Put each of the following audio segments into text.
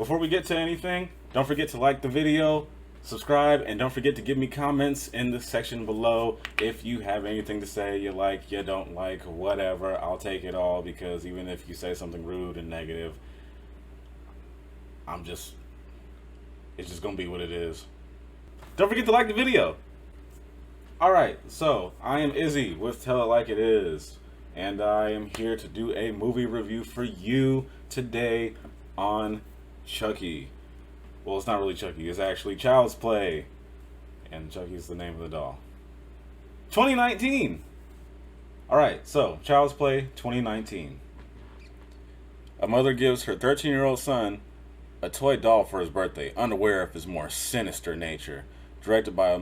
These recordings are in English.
before we get to anything, don't forget to like the video, subscribe, and don't forget to give me comments in the section below if you have anything to say, you like, you don't like, whatever. I'll take it all, because even if you say something rude and negative, it's just gonna be what it is. Don't forget to like the video. Alright, so I am Izzy with Tell It Like It Is, and I am here to do a movie review for you today on Chucky. Well, it's not really Chucky, it's actually Child's Play, and Chucky's the name of the doll. 2019! Alright, so Child's Play 2019. A mother gives her 13-year-old son a toy doll for his birthday, unaware of his more sinister nature. Directed by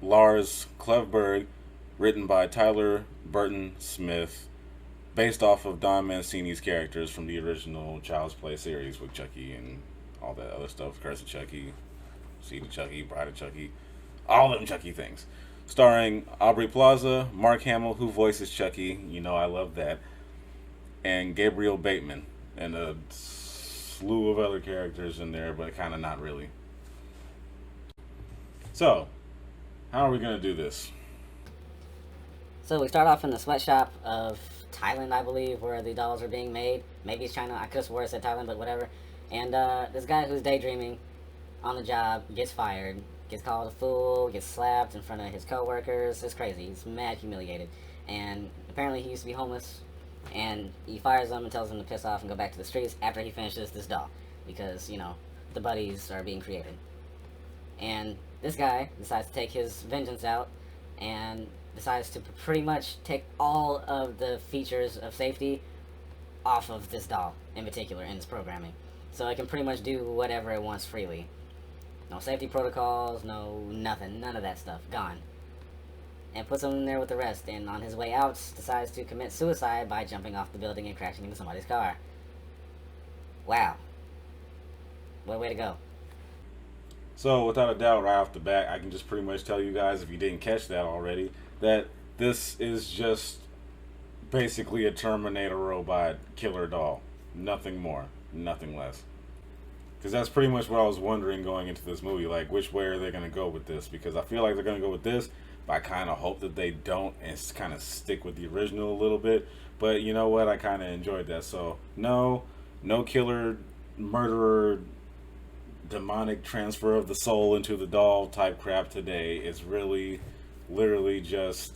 Lars Klevberg, written by Tyler Burton Smith, based off of Don Mancini's characters from the original Child's Play series with Chucky and all that other stuff. Curse of Chucky, Seed of Chucky, Bride of Chucky, all them Chucky things. Starring Aubrey Plaza, Mark Hamill, who voices Chucky, you know I love that, and Gabriel Bateman, and a slew of other characters in there, but kind of not really. So, how are we going to do this? So we start off in the sweatshop of Thailand, I believe, where the dolls are being made. Maybe it's China. I could have swore it said Thailand, but whatever. And this guy who's daydreaming on the job gets fired, gets called a fool, gets slapped in front of his coworkers. It's crazy. He's mad humiliated. And apparently he used to be homeless. And he fires them and tells them to piss off and go back to the streets after he finishes this doll. Because, you know, the buddies are being created. And this guy decides to take his vengeance out and decides to pretty much take all of the features of safety off of this doll in particular in its programming. So it can pretty much do whatever it wants freely. No safety protocols, no nothing, none of that stuff, gone. And puts him in there with the rest, and on his way out decides to commit suicide by jumping off the building and crashing into somebody's car. Wow. What a way to go. So, without a doubt, right off the bat, I can just pretty much tell you guys, if you didn't catch that already, that this is just basically a Terminator robot killer doll. Nothing more, nothing less. Because that's pretty much what I was wondering going into this movie, like, which way are they going to go with this? Because I feel like they're going to go with this, but I kind of hope that they don't and kind of stick with the original a little bit. But you know what? I kind of enjoyed that. So, no killer, murderer, demonic transfer of the soul into the doll type crap today. It's really literally just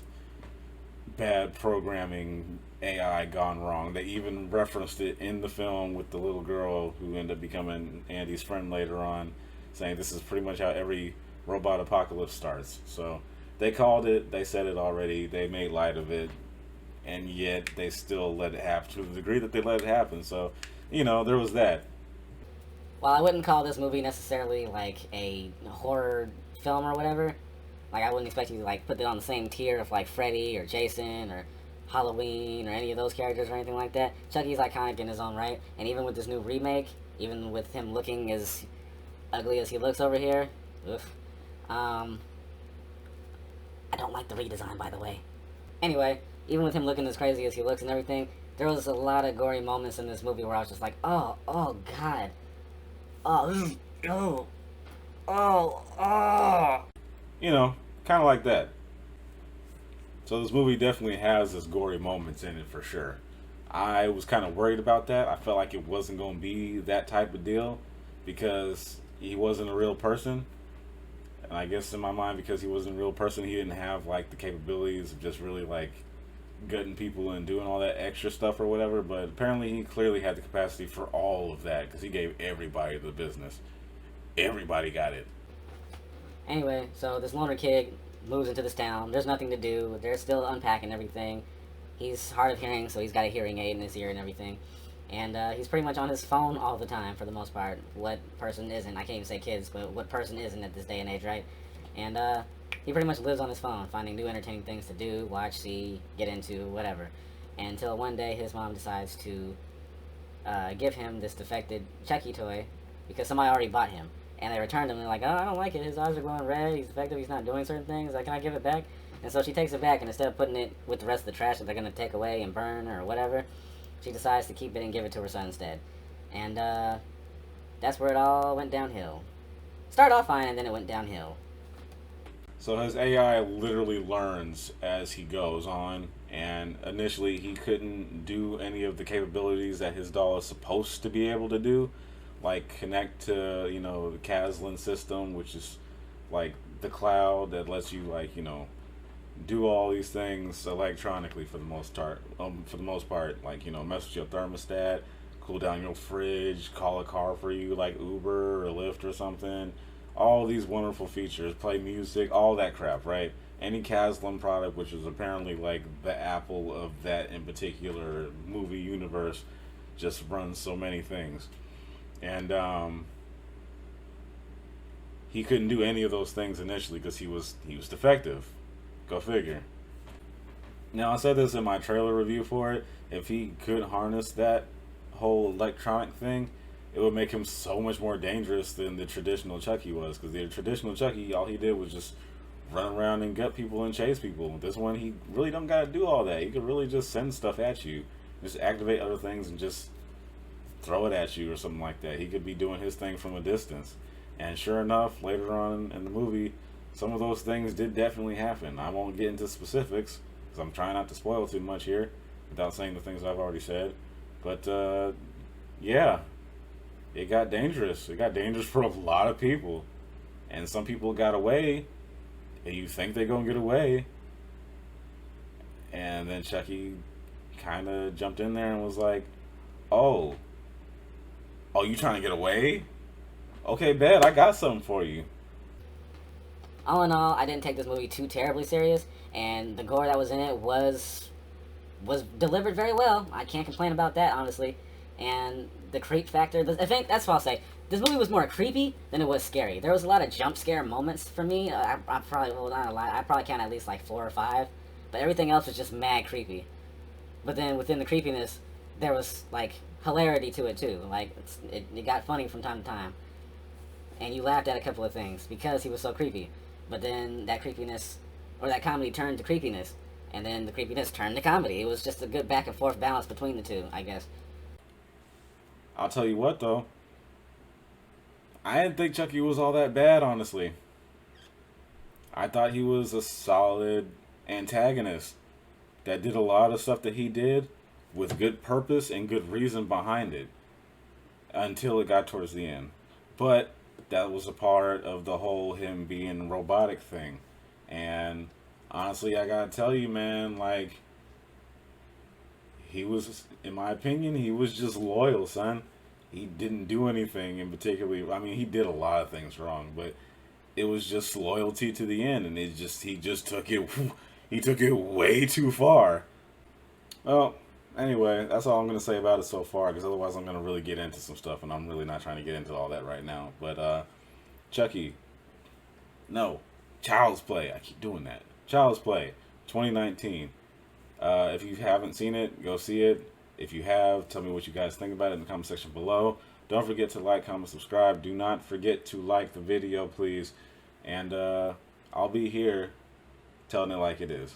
bad programming, AI gone wrong. They even referenced it in the film with the little girl who ended up becoming Andy's friend later on, saying this is pretty much how every robot apocalypse starts. So they called it, they said it already, they made light of it, and yet they still let it happen to the degree that they let it happen. So, you know, there was that. While I wouldn't call this movie necessarily like a horror film or whatever, like I wouldn't expect you to like put it on the same tier of like Freddy or Jason or Halloween or any of those characters or anything like that. Chucky's iconic in his own right, and even with this new remake, even with him looking as ugly as he looks over here, oof, I don't like the redesign, by the way. Anyway, even with him looking as crazy as he looks and everything, there was a lot of gory moments in this movie where I was just like, oh god. Oh. You know, kind of like that. So this movie definitely has its gory moments in it for sure. I was kind of worried about that. I felt like it wasn't going to be that type of deal because he wasn't a real person. And I guess in my mind, because he wasn't a real person, he didn't have like the capabilities of just really like gutting people and doing all that extra stuff or whatever. But apparently he clearly had the capacity for all of that because he gave everybody the business. Everybody got it. Anyway, so this loner kid moves into this town. There's nothing to do. They're still unpacking everything. He's hard of hearing, so he's got a hearing aid in his ear and everything. And he's pretty much on his phone all the time for the most part. What person isn't? I can't even say kids, but what person isn't at this day and age, right? And he pretty much lives on his phone, finding new entertaining things to do, watch, see, get into, whatever. Until one day his mom decides to give him this defected Chucky toy because somebody already bought him. And they returned him, and they're like, oh, I don't like it. His eyes are glowing red. He's defective. He's not doing certain things. Like, can I give it back? And so she takes it back, and instead of putting it with the rest of the trash that they're going to take away and burn or whatever, she decides to keep it and give it to her son instead. And that that's where it all went downhill. Started off fine, and then it went downhill. So his AI literally learns as he goes on, and initially he couldn't do any of the capabilities that his doll is supposed to be able to do, like connect to, you know, the Caslin system, which is like the cloud that lets you, like, you know, do all these things electronically for the most part. Like, you know, mess with your thermostat, cool down your fridge, call a car for you like Uber or Lyft or something. All these wonderful features, play music, all that crap, right? Any Caslin product, which is apparently like the Apple of that in particular movie universe, just runs so many things. And he couldn't do any of those things initially because he was defective. Go figure. Now, I said this in my trailer review for it. If he could harness that whole electronic thing, it would make him so much more dangerous than the traditional Chucky was. Because the traditional Chucky, all he did was just run around and gut people and chase people. This one, he really don't got to do all that. He could really just send stuff at you. Just activate other things and just throw it at you or something like that. He could be doing his thing from a distance. And sure enough, later on in the movie, some of those things did definitely happen. I won't get into specifics because I'm trying not to spoil too much here without saying the things I've already said. But yeah, it got dangerous. It got dangerous for a lot of people. And some people got away, and you think they're going to get away. And then Chucky kind of jumped in there and was like, oh, you trying to get away? Okay, bet, I got something for you. All in all, I didn't take this movie too terribly serious, and the gore that was in it was delivered very well. I can't complain about that, honestly. And the creep factor, I think that's what I'll say. This movie was more creepy than it was scary. There was a lot of jump scare moments for me. I probably, well, not a lot. I probably count at least like 4 or 5, but everything else was just mad creepy. But then within the creepiness, there was like hilarity to it too. Like it got funny from time to time, and you laughed at a couple of things because he was so creepy. But then that creepiness, or that comedy turned to creepiness, and then the creepiness turned to comedy. It was just a good back and forth balance between the two, I guess. I'll tell you what, though. I didn't think Chucky was all that bad, honestly. I thought he was a solid antagonist that did a lot of stuff that he did with good purpose and good reason behind it until it got towards the end. But that was a part of the whole him being robotic thing. And honestly, I gotta tell you, man, like, he was, in my opinion, he was just loyal, son. He didn't do anything in particular. I mean, he did a lot of things wrong, but it was just loyalty to the end, and he just took it way too far. Well, anyway, that's all I'm going to say about it so far, because otherwise I'm going to really get into some stuff, and I'm really not trying to get into all that right now. But, Chucky. No. Child's Play. I keep doing that. Child's Play. 2019. If you haven't seen it, go see it. If you have, tell me what you guys think about it in the comment section below. Don't forget to like, comment, subscribe. Do not forget to like the video, please. And I'll be here telling it like it is.